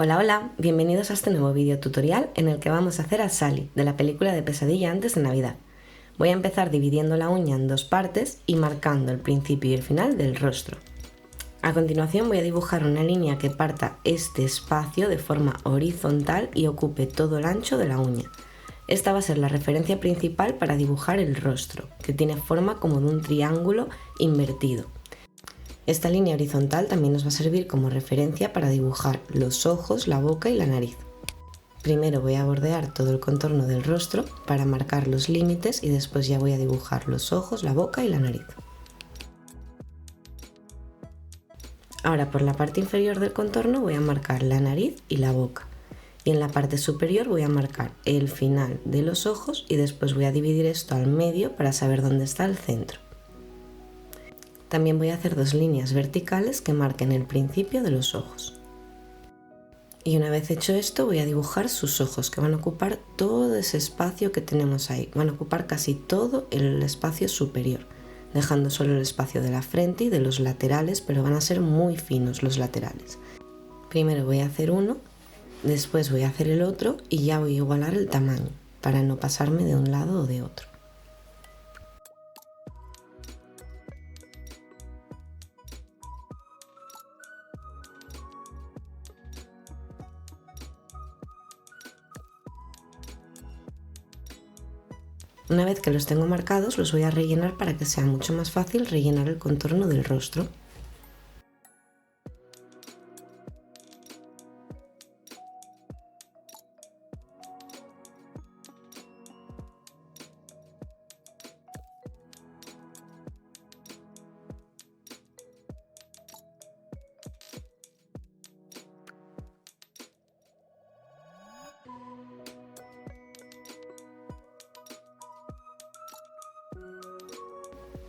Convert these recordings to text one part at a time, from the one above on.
Hola, hola, bienvenidos a este nuevo vídeo tutorial en el que vamos a hacer a Sally, de la película de Pesadilla antes de Navidad. Voy a empezar dividiendo la uña en dos partes y marcando el principio y el final del rostro. A continuación voy a dibujar una línea que parta este espacio de forma horizontal y ocupe todo el ancho de la uña. Esta va a ser la referencia principal para dibujar el rostro, que tiene forma como de un triángulo invertido. Esta línea horizontal también nos va a servir como referencia para dibujar los ojos, la boca y la nariz. Primero voy a bordear todo el contorno del rostro para marcar los límites y después ya voy a dibujar los ojos, la boca y la nariz. Ahora por la parte inferior del contorno voy a marcar la nariz y la boca. Y en la parte superior voy a marcar el final de los ojos y después voy a dividir esto al medio para saber dónde está el centro. También voy a hacer dos líneas verticales que marquen el principio de los ojos. Y una vez hecho esto voy a dibujar sus ojos, que van a ocupar todo ese espacio que tenemos ahí. Van a ocupar casi todo el espacio superior, dejando solo el espacio de la frente y de los laterales, pero van a ser muy finos los laterales. Primero voy a hacer uno, después voy a hacer el otro y ya voy a igualar el tamaño, para no pasarme de un lado o de otro. Una vez que los tengo marcados, los voy a rellenar para que sea mucho más fácil rellenar el contorno del rostro.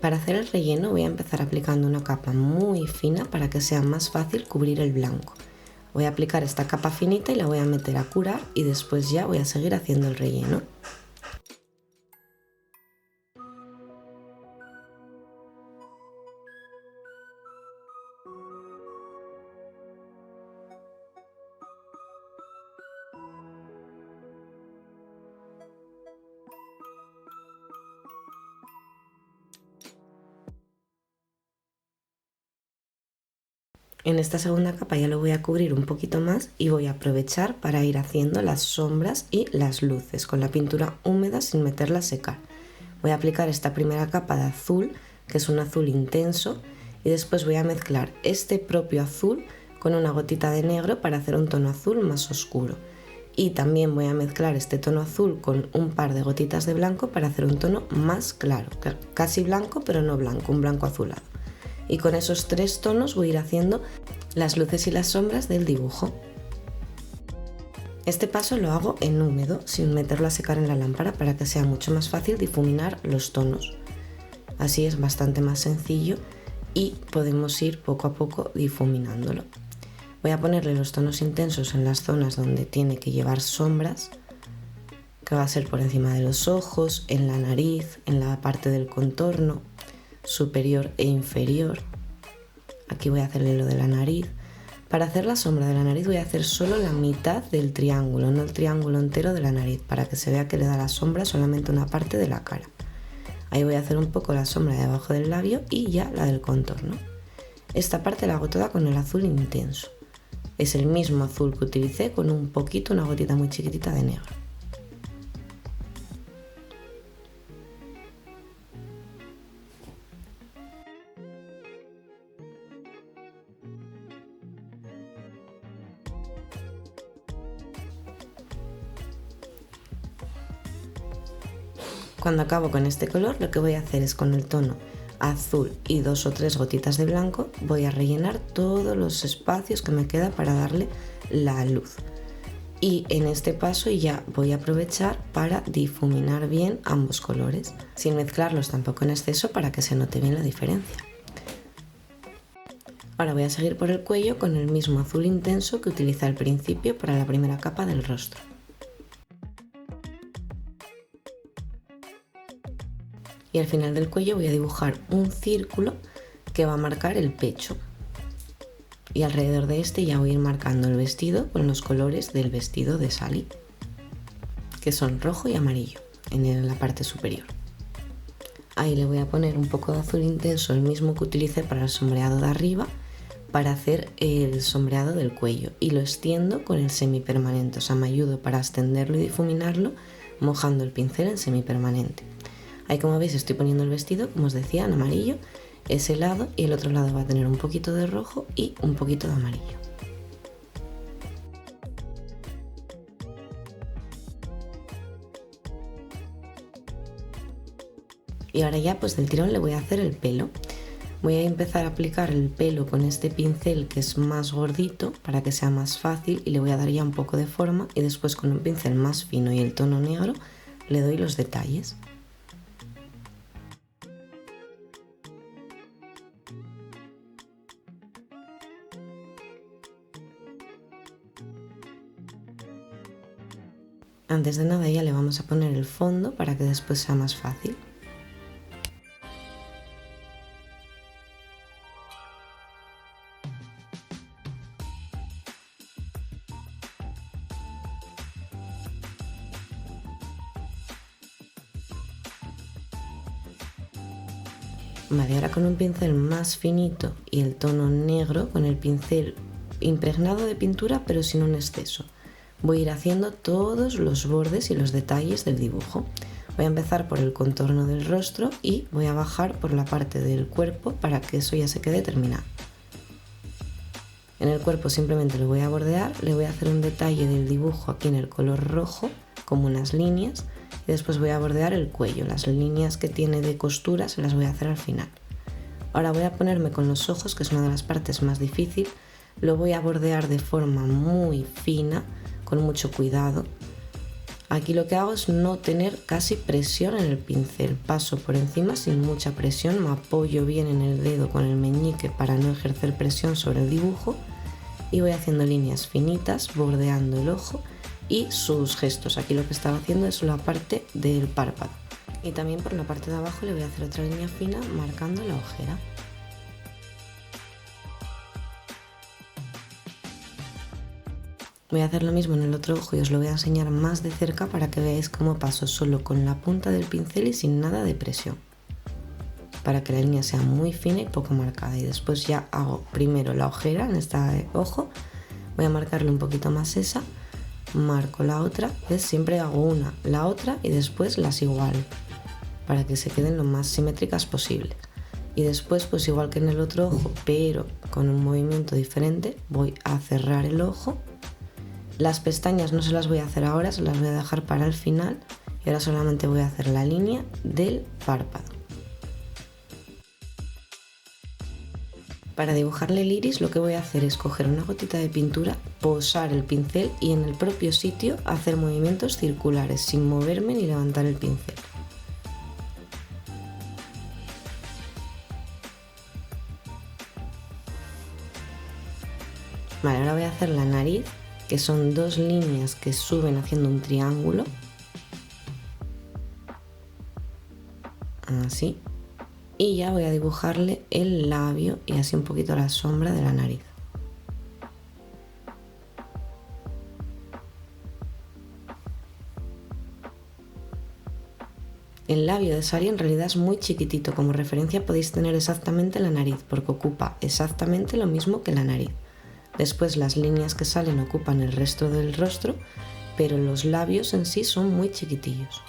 Para hacer el relleno voy a empezar aplicando una capa muy fina para que sea más fácil cubrir el blanco. Voy a aplicar esta capa finita y la voy a meter a curar y después ya voy a seguir haciendo el relleno. En esta segunda capa ya lo voy a cubrir un poquito más y voy a aprovechar para ir haciendo las sombras y las luces con la pintura húmeda sin meterla a secar. Voy a aplicar esta primera capa de azul, que es un azul intenso, y después voy a mezclar este propio azul con una gotita de negro para hacer un tono azul más oscuro. Y también voy a mezclar este tono azul con un par de gotitas de blanco para hacer un tono más claro, casi blanco pero no blanco, un blanco azulado. Y con esos tres tonos voy a ir haciendo las luces y las sombras del dibujo. Este paso lo hago en húmedo, sin meterlo a secar en la lámpara para que sea mucho más fácil difuminar los tonos. Así es bastante más sencillo y podemos ir poco a poco difuminándolo. Voy a ponerle los tonos intensos en las zonas donde tiene que llevar sombras, que va a ser por encima de los ojos, en la nariz, en la parte del contorno superior e inferior. Aquí voy a hacerle lo de la nariz. Para hacer la sombra de la nariz voy a hacer solo la mitad del triángulo, no el triángulo entero de la nariz, para que se vea que le da la sombra solamente una parte de la cara. Ahí voy a hacer un poco la sombra de abajo del labio y ya la del contorno. Esta parte la hago toda con el azul intenso. Es el mismo azul que utilicé con un poquito, una gotita muy chiquitita de negro. Cuando acabo con este color, lo que voy a hacer es con el tono azul y 2 o 3 gotitas de blanco, voy a rellenar todos los espacios que me queda para darle la luz. Y en este paso ya voy a aprovechar para difuminar bien ambos colores, sin mezclarlos tampoco en exceso para que se note bien la diferencia. Ahora voy a seguir por el cuello con el mismo azul intenso que utilicé al principio para la primera capa del rostro. Y al final del cuello voy a dibujar un círculo que va a marcar el pecho. Y alrededor de este ya voy a ir marcando el vestido con los colores del vestido de Sally, que son rojo y amarillo en la parte superior. Ahí le voy a poner un poco de azul intenso, el mismo que utilicé para el sombreado de arriba, para hacer el sombreado del cuello, y lo extiendo con el semipermanente, o sea, me ayudo para extenderlo y difuminarlo mojando el pincel en semipermanente. Ahí, como veis, estoy poniendo el vestido, como os decía, en amarillo, ese lado, y el otro lado va a tener un poquito de rojo y un poquito de amarillo. Y ahora ya pues del tirón le voy a hacer el pelo. Voy a empezar a aplicar el pelo con este pincel que es más gordito para que sea más fácil, y le voy a dar ya un poco de forma, y después con un pincel más fino y el tono negro le doy los detalles. Antes de nada ya le vamos a poner el fondo para que después sea más fácil. Vale, ahora con un pincel más finito y el tono negro, con el pincel impregnado de pintura pero sin un exceso, voy a ir haciendo todos los bordes y los detalles del dibujo. Voy a empezar por el contorno del rostro y voy a bajar por la parte del cuerpo para que eso ya se quede terminado. En el cuerpo simplemente lo voy a bordear, le voy a hacer un detalle del dibujo aquí en el color rojo, como unas líneas, y después voy a bordear el cuello. Las líneas que tiene de costura se las voy a hacer al final. Ahora voy a ponerme con los ojos, que es una de las partes más difíciles. Lo voy a bordear de forma muy fina, con mucho cuidado. Aquí lo que hago es no tener casi presión en el pincel. Paso por encima sin mucha presión, me apoyo bien en el dedo con el meñique para no ejercer presión sobre el dibujo, y voy haciendo líneas finitas, bordeando el ojo y sus gestos. Aquí lo que estaba haciendo es la parte del párpado, y también por la parte de abajo le voy a hacer otra línea fina marcando la ojera. Voy a hacer lo mismo en el otro ojo y os lo voy a enseñar más de cerca para que veáis cómo paso solo con la punta del pincel y sin nada de presión, para que la línea sea muy fina y poco marcada. Y después ya hago primero la ojera en este ojo, voy a marcarle un poquito más esa, marco la otra, ¿ves? Siempre hago una, la otra y después las igualo para que se queden lo más simétricas posibles. Y después, pues igual que en el otro ojo, pero con un movimiento diferente, voy a cerrar el ojo. Las pestañas no se las voy a hacer ahora, se las voy a dejar para el final, y ahora solamente voy a hacer la línea del párpado. Para dibujarle el iris lo que voy a hacer es coger una gotita de pintura, posar el pincel y en el propio sitio hacer movimientos circulares sin moverme ni levantar el pincel. Vale, ahora voy a hacer la nariz, que son dos líneas que suben haciendo un triángulo. Así. Y ya voy a dibujarle el labio y así un poquito la sombra de la nariz. El labio de Sally en realidad es muy chiquitito, como referencia podéis tener exactamente la nariz, porque ocupa exactamente lo mismo que la nariz. Después las líneas que salen ocupan el resto del rostro, pero los labios en sí son muy chiquitillos.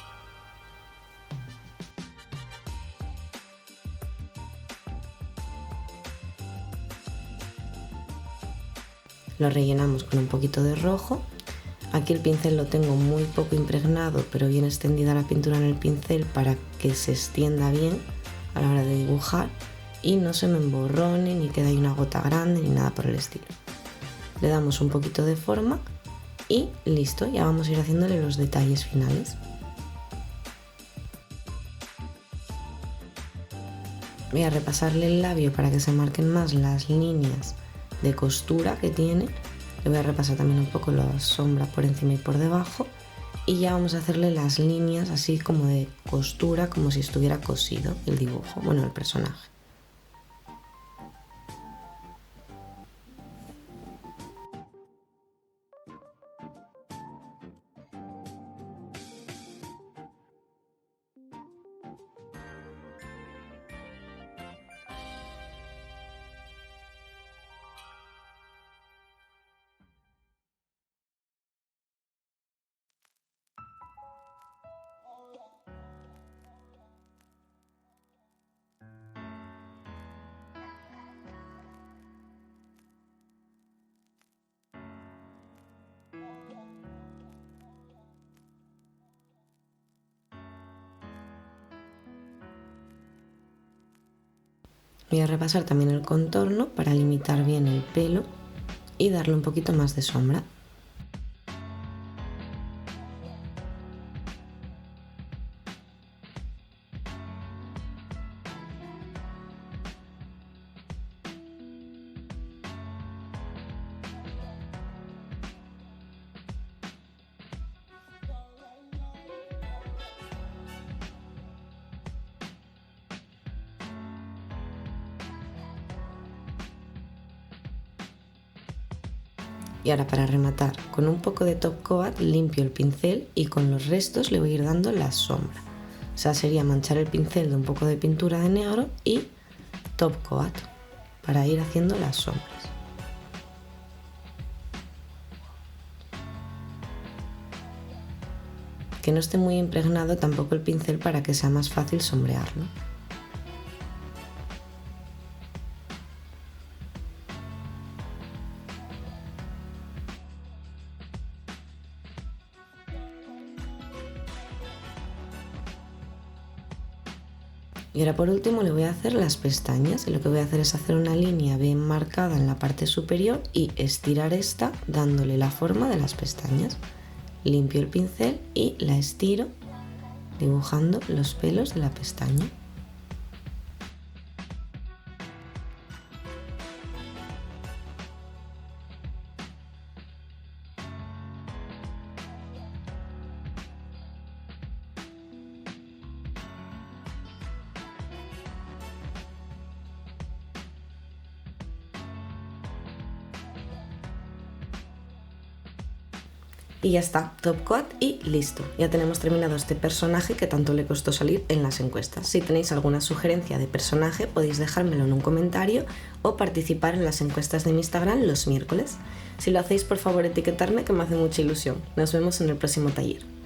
Lo rellenamos con un poquito de rojo. Aquí el pincel lo tengo muy poco impregnado, pero bien extendida la pintura en el pincel para que se extienda bien a la hora de dibujar y no se me emborrone ni quede ahí una gota grande ni nada por el estilo. Le damos un poquito de forma y listo, ya vamos a ir haciéndole los detalles finales. Voy a repasarle el labio para que se marquen más las líneas de costura que tiene. Le voy a repasar también un poco la sombra por encima y por debajo, y ya vamos a hacerle las líneas así como de costura, como si estuviera cosido el dibujo, bueno, el personaje. Voy a repasar también el contorno para limitar bien el pelo y darle un poquito más de sombra. Y ahora, para rematar, con un poco de top coat limpio el pincel y con los restos le voy a ir dando la sombra. O sea, sería manchar el pincel de un poco de pintura de negro y top coat para ir haciendo las sombras. Que no esté muy impregnado tampoco el pincel para que sea más fácil sombrearlo. Y ahora por último le voy a hacer las pestañas. Lo que voy a hacer es hacer una línea bien marcada en la parte superior y estirar esta dándole la forma de las pestañas. Limpio el pincel y la estiro dibujando los pelos de la pestaña. Y ya está, top coat y listo. Ya tenemos terminado este personaje que tanto le costó salir en las encuestas. Si tenéis alguna sugerencia de personaje podéis dejármelo en un comentario o participar en las encuestas de mi Instagram los miércoles. Si lo hacéis, por favor etiquetarme, que me hace mucha ilusión. Nos vemos en el próximo taller.